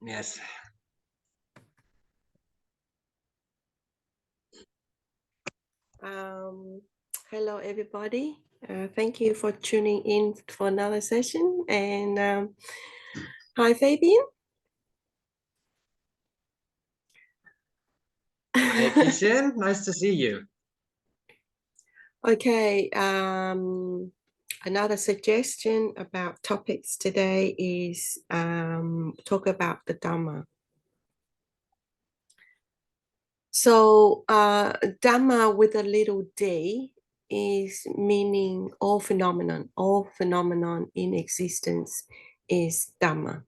Yes. Hello, everybody. Thank you for tuning in for another session. And hi, Fabian. Hi, Keshin. Nice to see you. Okay. Another suggestion about topics today is talk about the Dhamma. So Dhamma with a little d is meaning all phenomenon in existence is Dhamma.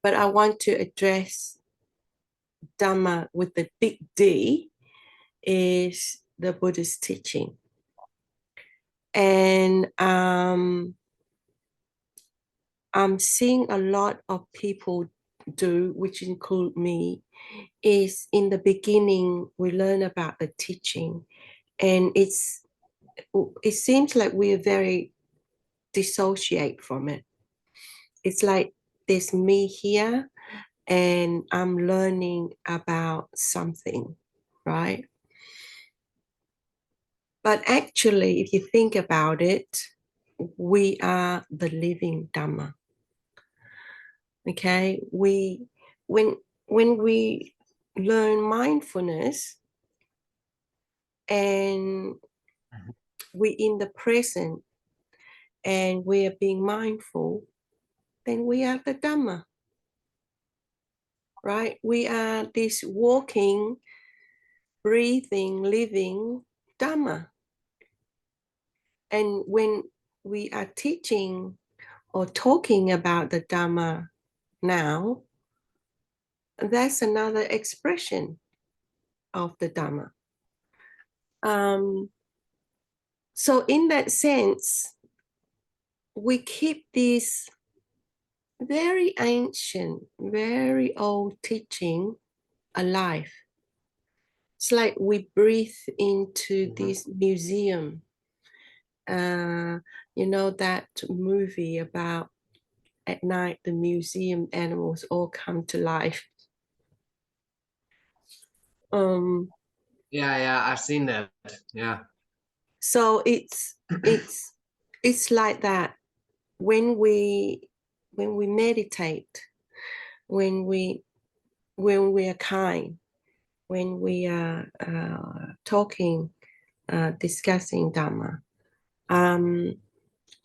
But I want to address Dhamma with the big D is the Buddhist teaching. And I'm seeing a lot of people do, which include me, is in the beginning we learn about the teaching, and it seems like we are very dissociate from it. It's like there's me here and I'm learning about something, right? But actually, if you think about it, we are the living Dhamma. Okay, when we learn mindfulness and we in the present and we are being mindful, then we are the Dhamma, right? We are this walking, breathing, living Dhamma. And when we are teaching or talking about the Dhamma now, that's another expression of the Dhamma. So in that sense, we keep this very ancient, very old teaching alive. It's like we breathe into this museum. You know that movie about at night the museum animals all come to life. Yeah, I've seen that. Yeah. So it's like that when we meditate, when we are kind, when we are talking, discussing Dhamma,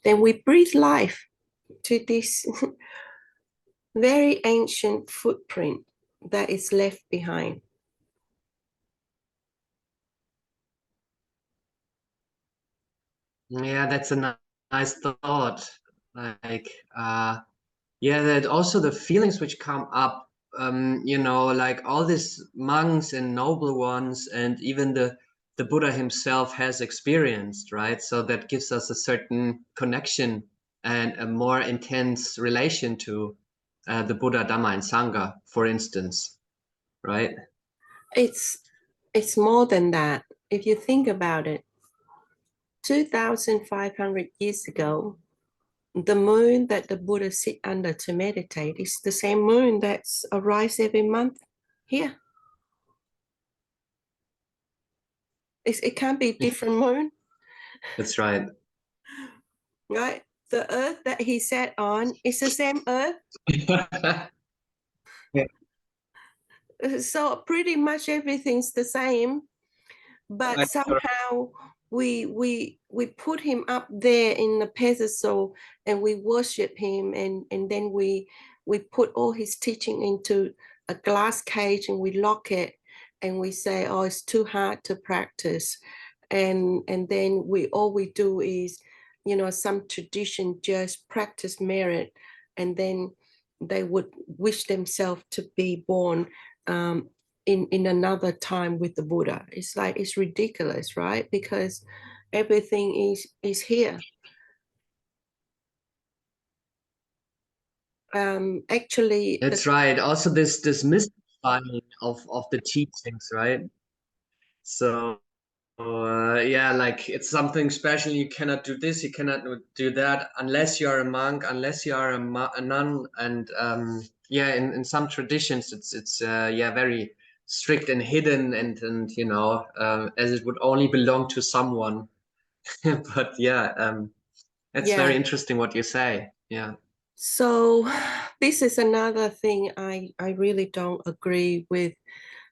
then we breathe life to this very ancient footprint that is left behind. Yeah, that's a nice thought. Like, yeah, that also the feelings which come up, you know, like all these monks and noble ones, and even the Buddha himself has experienced, right? So that gives us a certain connection and a more intense relation to the Buddha, Dhamma, and Sangha, for instance, right? It's more than that. If you think about it, 2,500 years ago, the moon that the Buddha sit under to meditate is the same moon that's arise every month here. It can't be a different moon. That's right. Right? The earth that he sat on is the same earth. Yeah. So pretty much everything's the same, but somehow we put him up there in the pedestal and we worship him, and then we put all his teaching into a glass cage and we lock it and we say, oh, it's too hard to practice, and then all we do is, you know, some tradition just practice merit, and then they would wish themselves to be born in another time with the Buddha. It's like, it's ridiculous, right? Because everything is here. Actually, That's right. Also, this mystifying of the teachings, right? So yeah, like it's something special. You cannot do this, you cannot do that unless you are a monk, unless you are a nun. And yeah, in some traditions, it's yeah, very strict and hidden, and you know, as it would only belong to someone. But yeah, that's very Yeah. interesting what you say. Yeah. So this is another thing I really don't agree with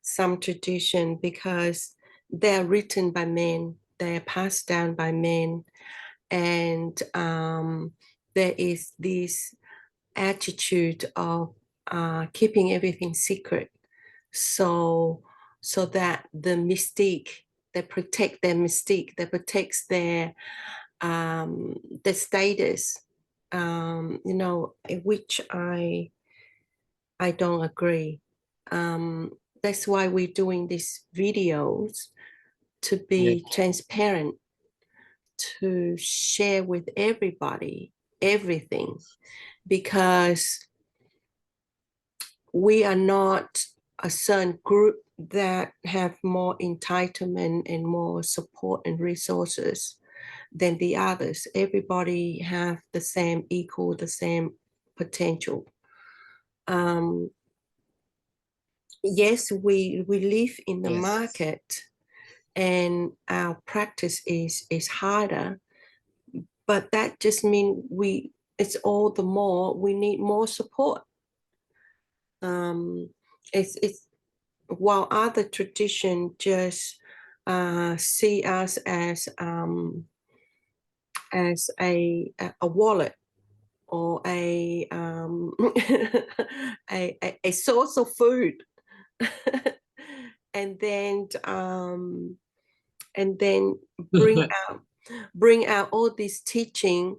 some tradition, because they're written by men, they're passed down by men, and there is this attitude of keeping everything secret, so so that the mystique, they protect their mystique, that protects their status, you know, which I don't agree. That's why we're doing these videos, to Yeah. be transparent, to share with everybody everything, because we are not a certain group that have more entitlement and more support and resources than the others. Everybody have the same equal, the same potential. Um, yes, we live in the Yes. market, and our practice is harder, but that just means we, it's all the more we need more support. Um, it's while other tradition just see us as a wallet, or a source of food, and then and then bring out bring out all this teaching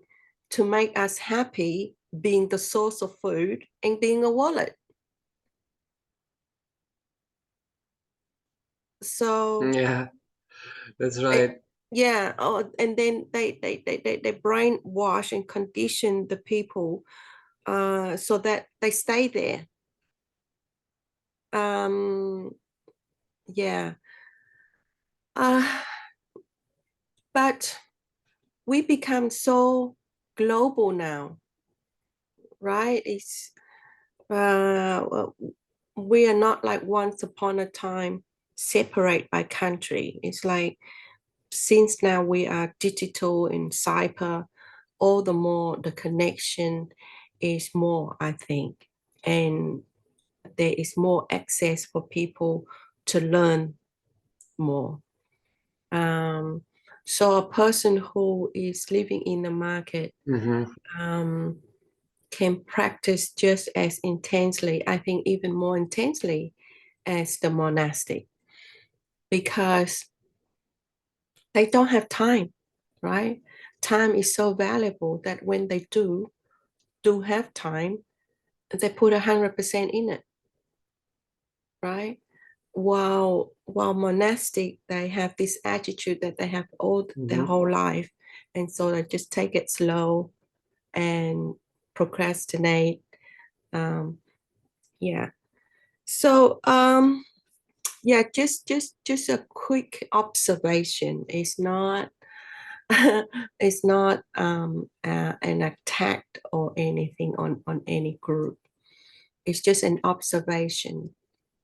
to make us happy, being the source of food and being a wallet. So Yeah, that's it, right. yeah, oh, and then they brainwash and condition the people, so that they stay there. um yeah, uh but we become so global now, right? It's well, we are not like once upon a time separate by country. It's like, since now we are digital and cyber, all the more the connection is more, I think, and there is more access for people to learn more. Um, so a person who is living in the market Hmm. um, can practice just as intensely, I think even more intensely, as the monastic, because they don't have time, right? Time is so valuable that when they do have time, they put 100% in it, right? While monastic, they have this attitude that they have all their Hmm. whole life, and so they just take it slow and procrastinate. Um, yeah. So yeah, just a quick observation. It's not it's not an attack or anything on any group. It's just an observation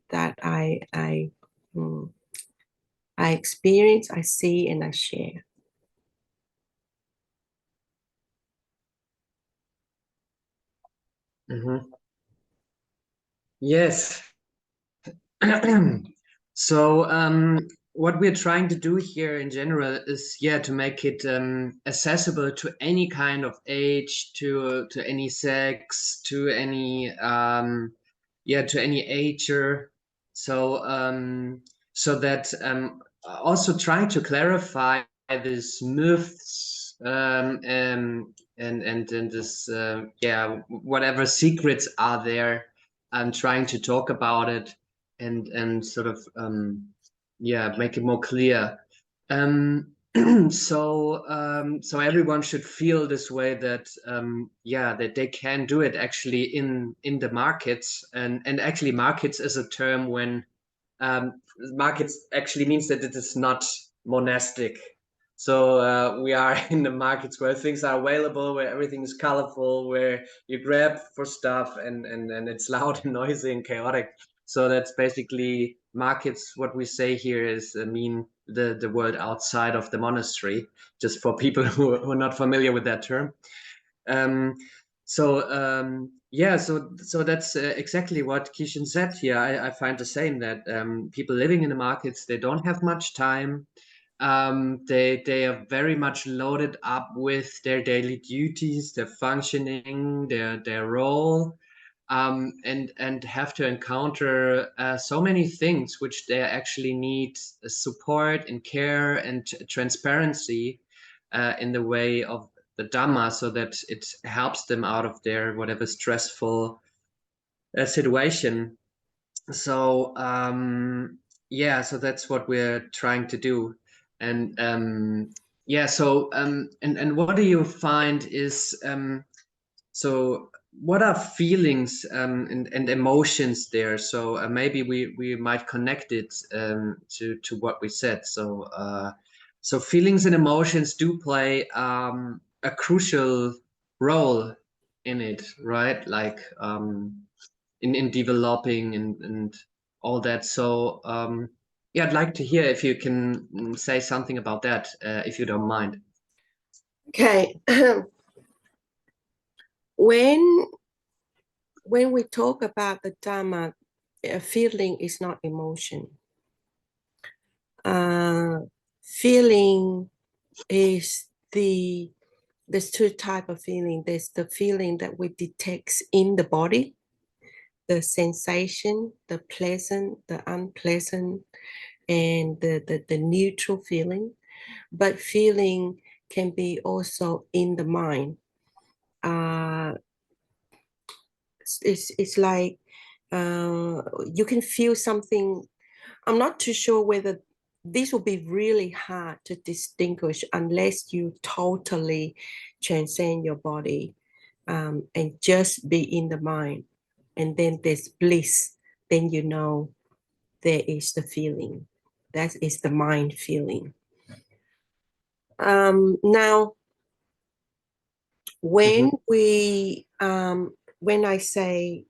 that mm, I experience, I see, and I share. Hmm. Yes. So what we're trying to do here in general is, yeah, to make it accessible to any kind of age, to any sex, to any yeah, to any ager. So so that also trying to clarify these myths, and this yeah, whatever secrets are there. I'm trying to talk about it, and sort of yeah, make it more clear. um so everyone should feel this way, that yeah, that they can do it actually in the markets. And actually, markets is a term when markets actually means that it is not monastic. So we are in the markets where things are available, where everything is colorful, where you grab for stuff and it's loud and noisy and chaotic. So that's basically markets. What we say here is mean the world outside of the monastery, just for people who are not familiar with that term. Um, yeah, so that's exactly what Kishin said here. I find the same, that people living in the markets, they don't have much time. They are very much loaded up with their daily duties, their functioning, their role, and have to encounter so many things which they actually need support and care and transparency in the way of the Dhamma, so that it helps them out of their whatever stressful situation. So yeah, so that's what we're trying to do. And yeah, and what do you find is so what are feelings and emotions there? So maybe we might connect it to what we said. So feelings and emotions do play a crucial role in it, right? Like in developing and all that. So yeah, I'd like to hear if you can say something about that, if you don't mind. Okay. when we talk about the Dhamma, a feeling is not emotion. Feeling is there's two type of feeling. There's the feeling that we detect in the body, the sensation, the pleasant, the unpleasant, and the neutral feeling. But feeling can be also in the mind. It's like you can feel something. I'm not too sure whether this will be really hard to distinguish unless you totally transcend your body and just be in the mind. And then there's bliss. Then you know there is the feeling. That is the mind feeling. Now, when when I say,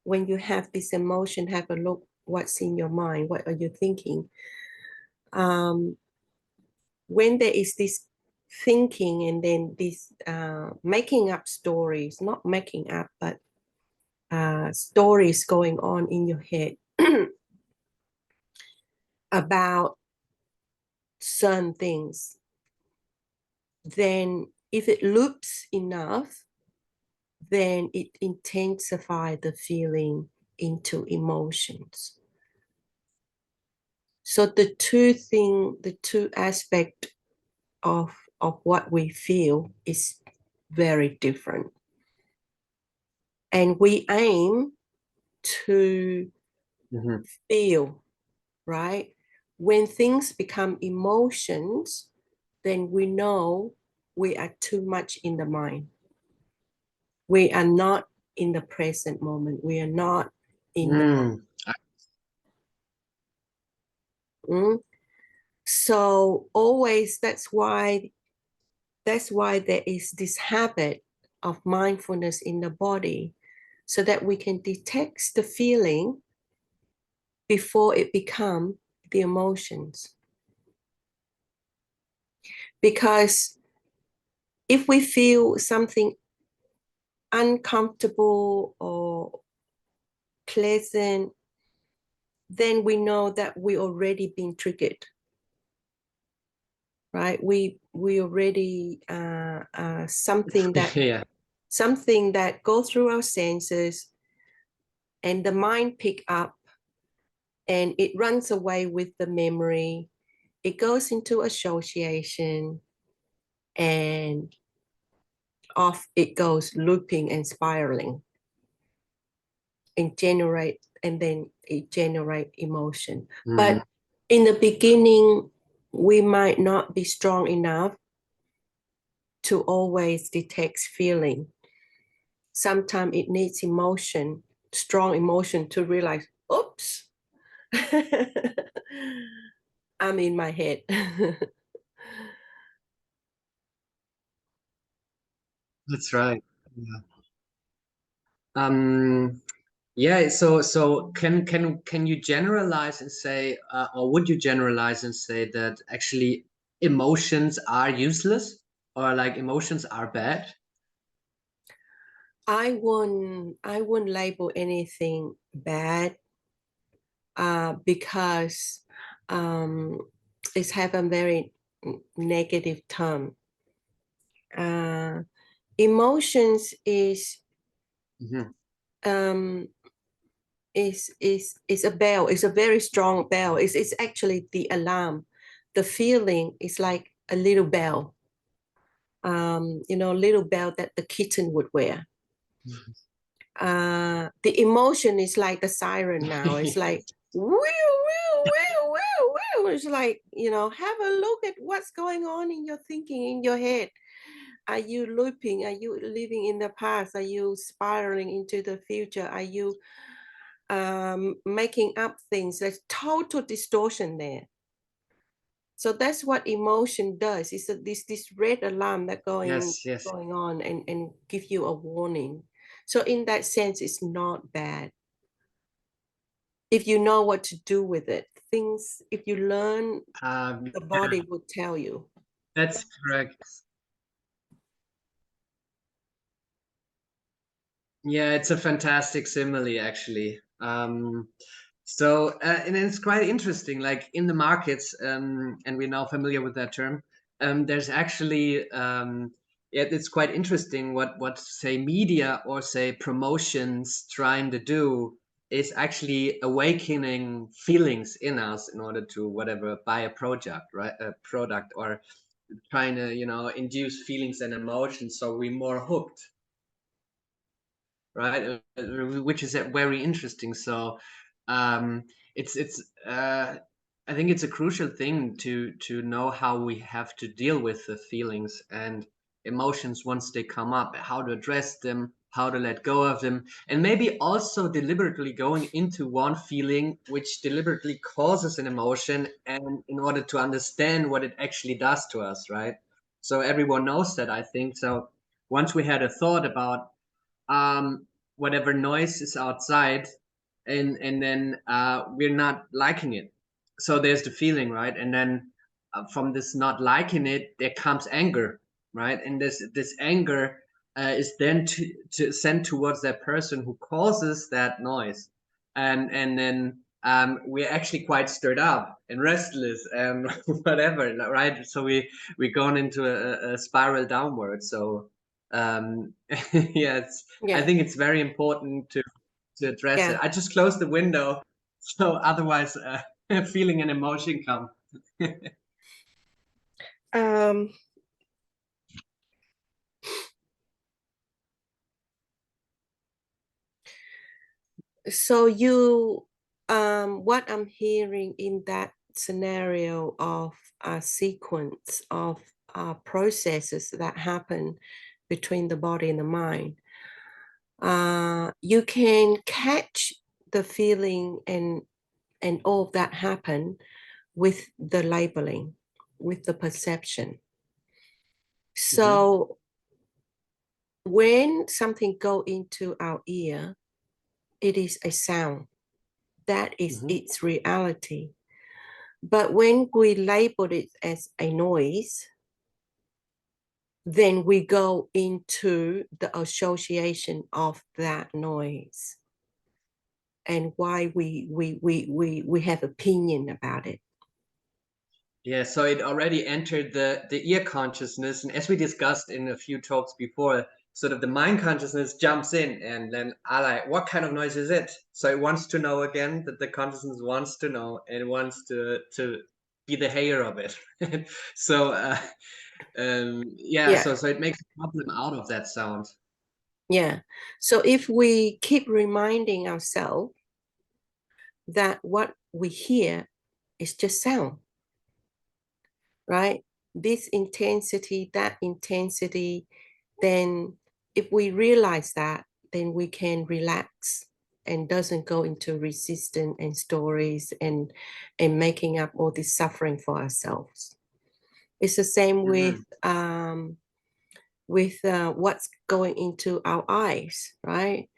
when you have this emotion, have a look what's in your mind, what are you thinking? When there is this thinking and then this making up stories, not making up, but stories going on in your head about certain things, then if it loops enough, then it intensifies the feeling into emotions. So the two aspect of what we feel is very different. And we aim to feel, right? When things become emotions, then we know we are too much in the mind. We are not in the present moment. We are not in the So always that's why there is this habit of mindfulness in the body, so that we can detect the feeling before it becomes the emotions. Because if we feel something uncomfortable or pleasant, then we know that we already been triggered, right? We already something that Yeah. something that goes through our senses, and the mind pick up, and it runs away with the memory. It goes into association, and off it goes, looping and spiraling, and then it generate emotion. But in the beginning, we might not be strong enough to always detect feeling. Sometimes it needs emotion, strong emotion, to realize, oops. I'm in my head. That's right. Yeah. Yeah. So can you generalize and say, or would you generalize and say that actually emotions are useless, or like emotions are bad? I won't label anything bad because it's have a very negative term. Uh, Emotions Hmm. um, is a bell. It's a very strong bell. It's actually the alarm. The feeling is like a little bell. Little bell that the kitten would wear. The emotion is like the siren now. It's like woo, woo, woo, woo, woo. It's like, have a look at what's going on in your thinking, in your head. Are you looping? Are you living in the past? Are you spiraling into the future? Are you making up things? There's total distortion there. So that's what emotion does. It's this red alarm that going Yes, yes. going on and give you a warning. So in that sense, it's not bad. If you know what to do with it, things, if you learn, the Yeah, body will tell you. that's correct. Yeah, it's a fantastic simile, actually. And it's quite interesting. Like in the markets, and we're now familiar with that term. There's actually, yeah, it's quite interesting what say media or say promotions trying to do is actually awakening feelings in us in order to whatever buy a project, right? A product, or trying to induce feelings and emotions, so we're more hooked, right? Which is very interesting. So um, it's I think it's a crucial thing to know how we have to deal with the feelings and emotions once they come up, how to address them, how to let go of them, and maybe also deliberately going into one feeling which deliberately causes an emotion, and in order to understand what it actually does to us, right? So everyone knows that, I think. So once we had a thought about whatever noise is outside, and then we're not liking it, so there's the feeling, right? And then from this not liking it, there comes anger, right? And this anger is then to send towards that person who causes that noise, and then we're actually quite stirred up and restless and whatever, right? So we're going into a spiral downward. So yeah, I Yeah, think it's very important to address it. yeah. I just closed the window, so otherwise, feeling and emotion come. Um, so what I'm hearing in that scenario of a sequence of processes that happen between the body and the mind, you can catch the feeling and all of that happen with the labeling, with the perception. Hmm. So when something go into our ear, it is a sound. That is Hmm. its reality. But when we label it as a noise, then we go into the association of that noise and why we have opinion about it. Yeah, so it already entered the ear consciousness, and as we discussed in a few talks before, sort of the mind consciousness jumps in, and then I like, what kind of noise is it? So it wants to know again, that the consciousness wants to know and wants to be the heir of it. So yeah, Yeah, so it makes a problem out of that sound. yeah. So if we keep reminding ourselves that what we hear is just sound, right? This intensity, that intensity, then if we realize that, then we can relax. and doesn't go into resistance and stories and making up all this suffering for ourselves. It's the same with what's going into our eyes, right?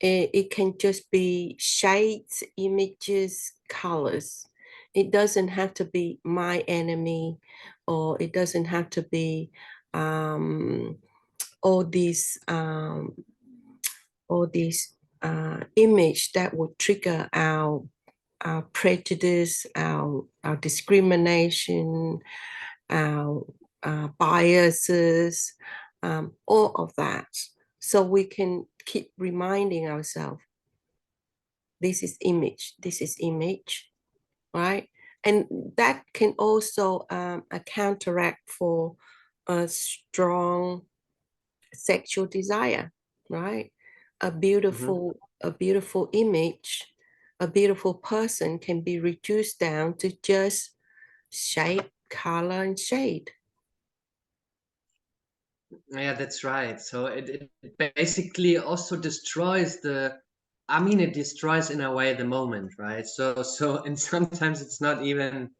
It can just be shades, images, colors. It doesn't have to be my enemy, or it doesn't have to be all these image that would trigger our prejudice, our discrimination, our biases, all of that. So we can keep reminding ourselves, this is image, right? And that can also a counteract for a strong sexual desire, right? A beautiful image, a beautiful person can be reduced down to just shape, color, and shade. Yeah, that's right. So it basically also destroys I mean, it destroys in a way the moment, right? So and sometimes it's not even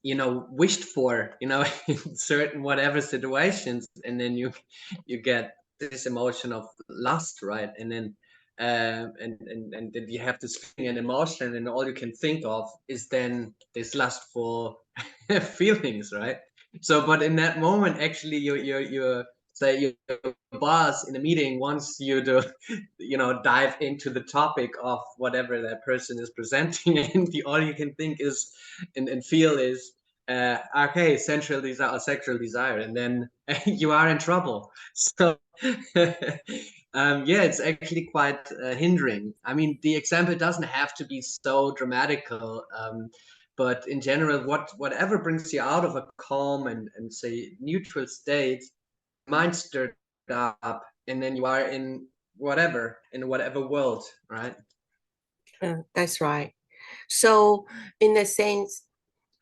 wished for, in certain whatever situations, and then you get this emotion of lust, right? And then and then you have this feeling and emotion, and all you can think of is then this lustful feelings, right? So but in that moment, actually, you say your boss in a meeting wants you to dive into the topic of whatever that person is presenting, and all you can think is and feel is okay, sensual desire or sexual desire, and then you are in trouble. So yeah, it's actually quite hindering. I mean, the example doesn't have to be so dramatical, but in general, whatever brings you out of a calm and say neutral state, mind stirred up, and then you are in whatever world, right? That's right. So in a sense,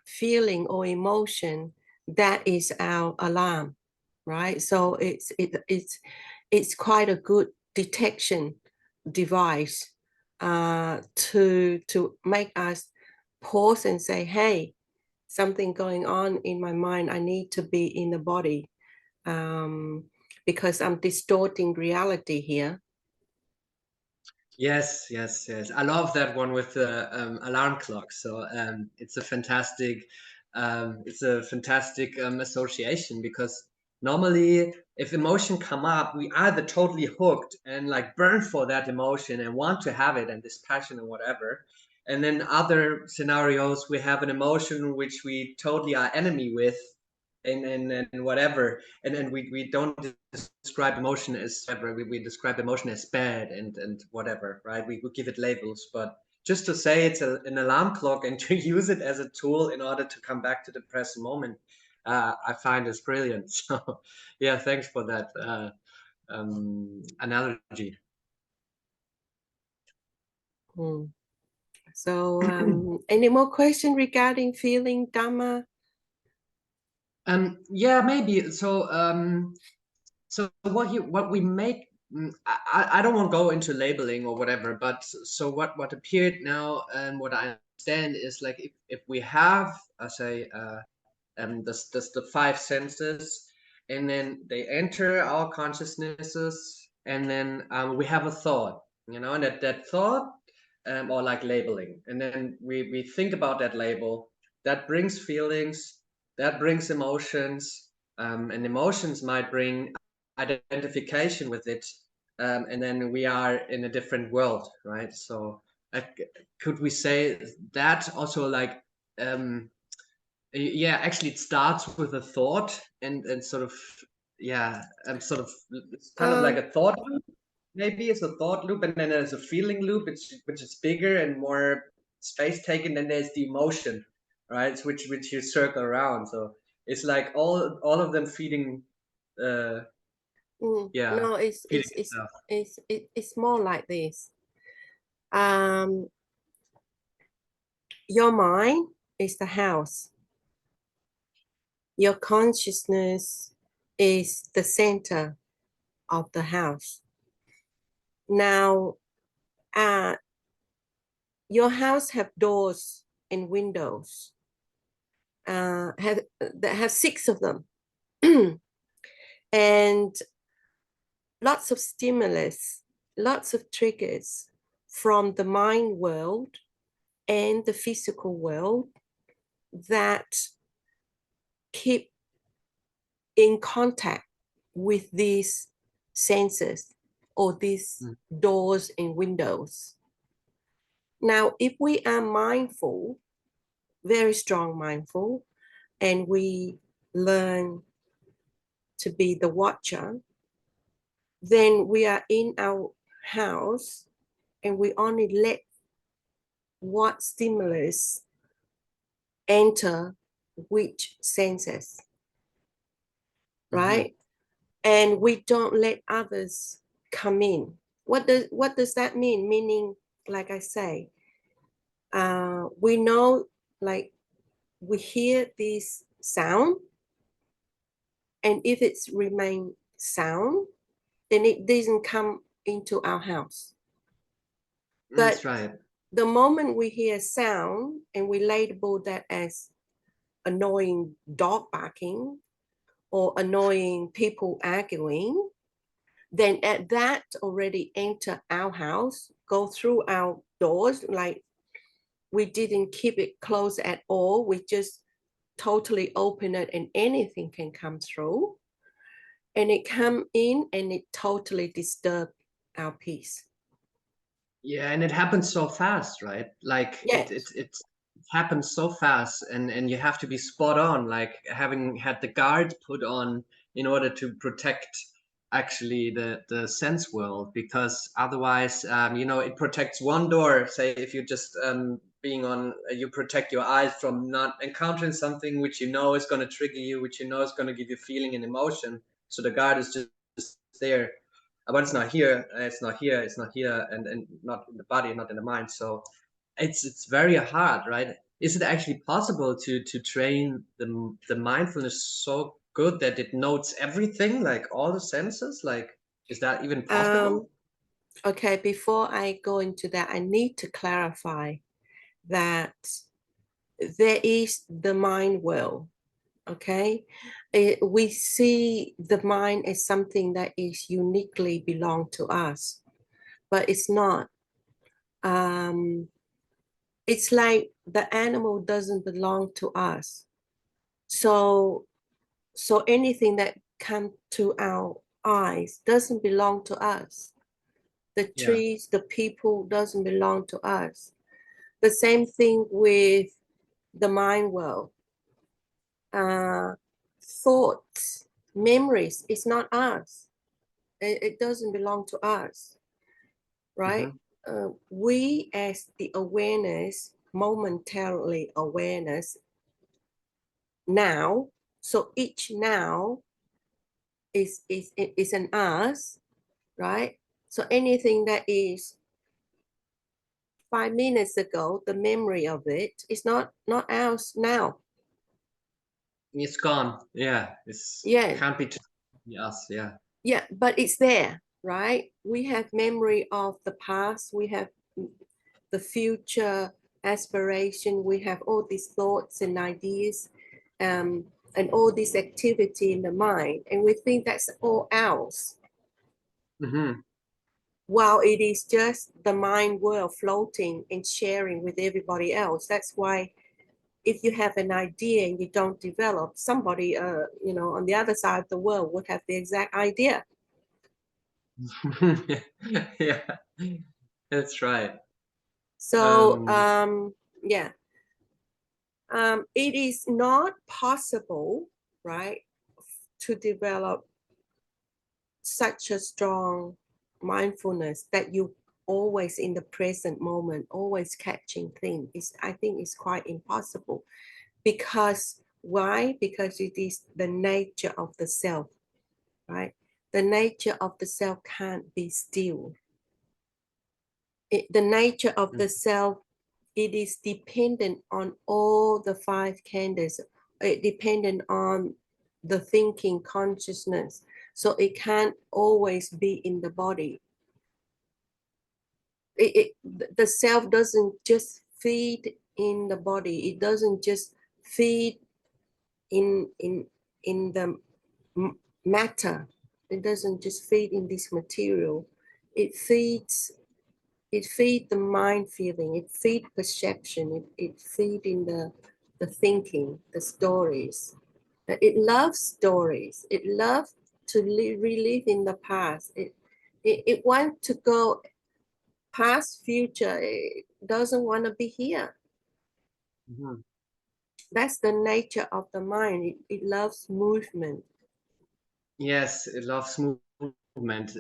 feeling or emotion, that is our alarm, right? So it's quite a good detection device to make us pause and say, hey, something going on in my mind. I need to be in the body, because I'm distorting reality here. Yes, yes, yes. I love that one with the alarm clock. So it's a fantastic association, because normally if emotion come up, we either totally hooked and like burn for that emotion and want to have it and this passion and whatever. And then other scenarios, we have an emotion which we totally are enemy with, and whatever, and we don't describe emotion as whatever, we describe emotion as bad and whatever, right? We give it labels, but just to say it's an alarm clock and to use it as a tool in order to come back to the present moment, I find is brilliant. So yeah, thanks for that analogy. So any more question regarding feeling Dhamma? Yeah, maybe. So what we make, I don't want to go into labeling or whatever, but so what appeared now and what I understand is like if we have, I say, the five senses, and then they enter our consciousnesses, and then we have a thought, and that thought, or like labeling, and then we think about that label, that brings feelings, that brings emotions, and emotions might bring identification with it, and then we are in a different world, right? So could we say that also, like, yeah, actually it starts with a thought, and sort of, yeah, sort of, it's kind of like Um, a thought loop. Maybe it's a thought loop, and then there's a feeling loop, which is bigger and more space taken. Then there's the emotion, right? Which you circle around. So it's like all of them feeding, uh yeah, no, feeding itself. it's more like this. Um, your mind is the house. Your consciousness is the center of the house. Now, your house have doors and windows. That have 6 of them, and lots of stimulus, lots of triggers from the mind world and the physical world that keep in contact with these senses or these doors and windows. Now, if we are mindful, very strong mindful, and we learn to be the watcher, then we are in our house and we only let what stimulus enter which senses, right? And we don't let others come in. What does that mean? Meaning, like I say, we know, like, we hear this sound, and if it's remain sound, then it doesn't come into our house. That's But right. the moment we hear sound and we label that as annoying dog barking or annoying people arguing, then at that already enter our house, go through our doors, like we didn't keep it closed at all. We just totally open it and anything can come through. And it come in and it totally disturb our peace. Yeah, and it happens so fast, right? Like Yes. it happens so fast, and you have to be spot on, like having had the guard put on in order to protect actually the sense world, because otherwise, it protects one door. Say if you just being on, you protect your eyes from not encountering something which you know is going to trigger you, which you know is going to give you feeling and emotion. So the guard is just there, but it's not here, it's not here, it's not here, and not in the body, not in the mind. So it's very hard, right? Is it actually possible to train the mindfulness so good that it notes everything, like all the senses? Like, is that even Um, possible? okay, before I go into that, I need to clarify that there is the mind world. Okay, we see the mind as something that is uniquely belong to us, but it's not. It's like the animal doesn't belong to us. So anything that comes to our eyes doesn't belong to us. The Yeah. trees, the people doesn't belong to us. The same thing with the mind world. Uh, Thoughts, memories, it's not us. It doesn't belong to us, right? Hmm. We as the awareness, momentarily awareness now, so each now is an us, right? So anything that is 5 minutes ago, the memory of it is not ours now. It's gone. Yeah, it's Yeah, can't be us. Yeah. yeah, but it's there, right? We have memory of the past, we have the future aspiration, we have all these thoughts and ideas, and all this activity in the mind, and we think that's all ours, Hmm. while it is just the mind world floating and sharing with everybody else. That's why if you have an idea and you don't develop, somebody on the other side of the world would have the exact idea. Yeah, that's right. So Um, yeah, it is not possible, right, to develop such a strong mindfulness that you always in the present moment, always catching things. I think it's quite impossible. Because why? Because it is the nature of the self, right? The nature of the self can't be still. The nature of the self, it is dependent on all the 5 khandhas. It dependent on the thinking consciousness. So it can't always be in the body. the self doesn't just feed in the body. It doesn't just feed in the matter. It doesn't just feed in this material. It feeds the mind feeling. It feeds perception. It feeds in the thinking, the stories. It loves stories. It loves to relive in the past. It wants to go past, future. It doesn't want to be here. Mhm. That's the nature of the mind. It loves movement. Yes, it loves movement.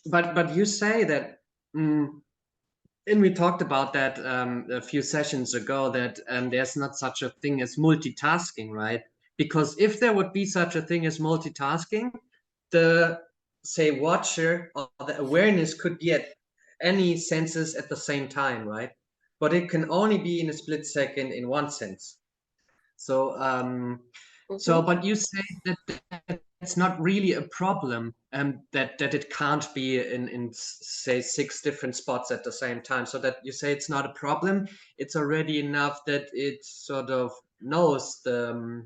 But you say that, and we talked about that a few sessions ago, that there's not such a thing as multitasking, right? Because if there would be such a thing as multitasking, the, say, watcher or the awareness could be at any senses at the same time, right? But it can only be in a split second in one sense. So, Mhm. but you say that it's not really a problem, that it can't be in say 6 different spots at the same time. So that you say it's not a problem. It's already enough that it sort of knows the,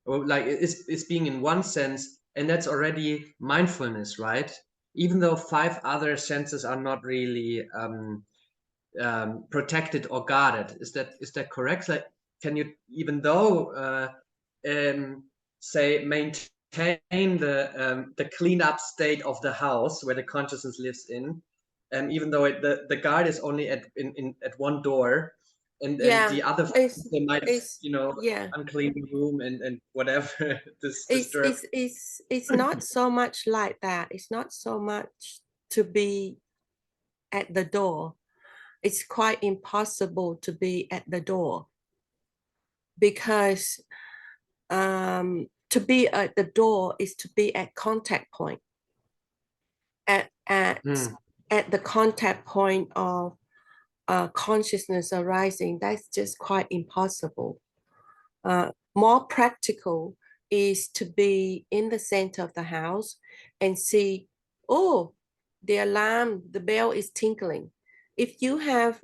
or like it's being in one sense, and that's already mindfulness, right? Even though 5 other senses are not really protected or guarded. Is that correct? Like, can you, even though um, say, maintain the clean up state of the house where the consciousness lives in, even though the guard is only at one door, and Yeah, the other, it's they might, it's you know, yeah. unclean the room and whatever, this It's disturb. it's it's it's not so much like that. It's not so much to be at the door. It's quite impossible to be at the door because to be at the door is to be at contact point, at at Hmm. at the contact point of consciousness arising. That's just quite impossible. More practical is to be in the center of the house and see, oh, the alarm, the bell is tinkling. If you have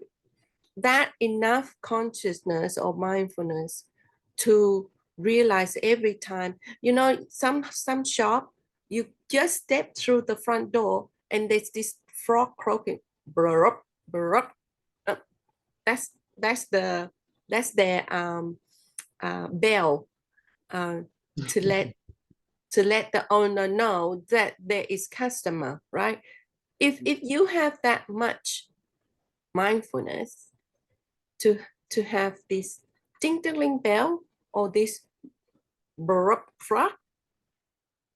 that enough consciousness or mindfulness to realize every time, some shop, you just step through the front door and there's this frog croaking, brrrr, brrrr. Uh, that's their bell, uh, to let the owner know that there is customer, right? If you have that much mindfulness to have this ding ding bell or this baroque frog,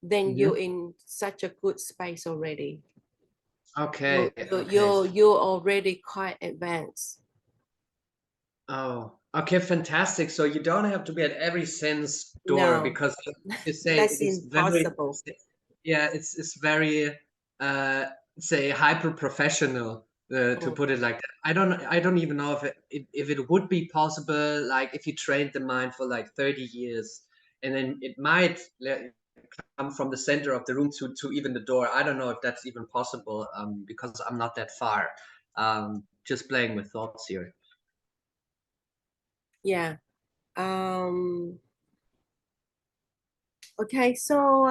then you're Mhm. in such a good space already. Okay, You're okay. you're already quite advanced. Oh, okay, fantastic. So you don't have to be at every sense door, No, because you say it that's is very, impossible. yeah, it's very, uh, say, hyper professional, to Mm. put it like that. I don't even know if it would be possible, like if you trained the mind for like 30 years, and then it might come from the center of the room to even the door. I don't know if that's even possible, because I'm not that far. Just playing with thoughts here. Yeah. Okay, so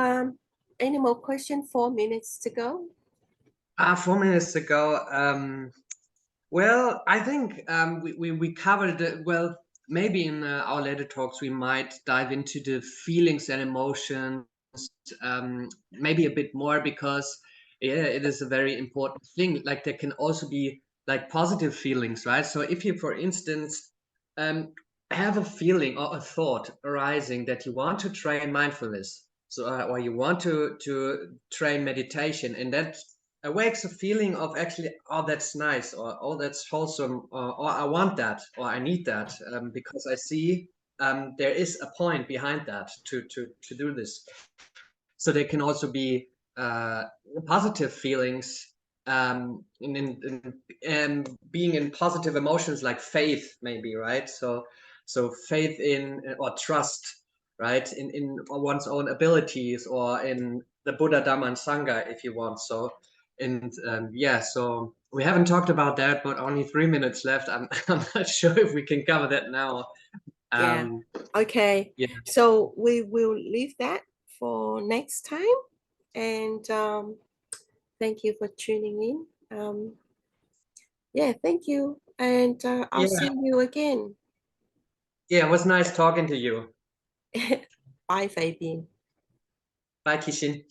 any more question? 4 minutes to go. 4 minutes ago. Well, I think we covered it. Well, maybe in our later talks we might dive into the feelings and emotions, maybe a bit more, because yeah, it is a very important thing. Like, there can also be like positive feelings, right? So if you, for instance, um, have a feeling or a thought arising that you want to train mindfulness, so or you want to train meditation, and that awakes a feeling of, actually, oh, that's nice, or oh, that's wholesome, or I want that, or I need that, because I see there is a point behind that to do this. So there can also be positive feelings, being in positive emotions like faith, maybe, right? So faith in, or trust, right, in one's own abilities, or in the Buddha, Dhamma, and Sangha, if you want. So And yeah, so we haven't talked about that, but only 3 minutes left. I'm not sure if we can cover that now. Yeah. Okay. Yeah. So we will leave that for next time. And thank you for tuning in. Yeah, thank you. And I'll Yeah. see you again. Yeah, it was nice talking to you. Bye, Fabian. Bye, Kishin.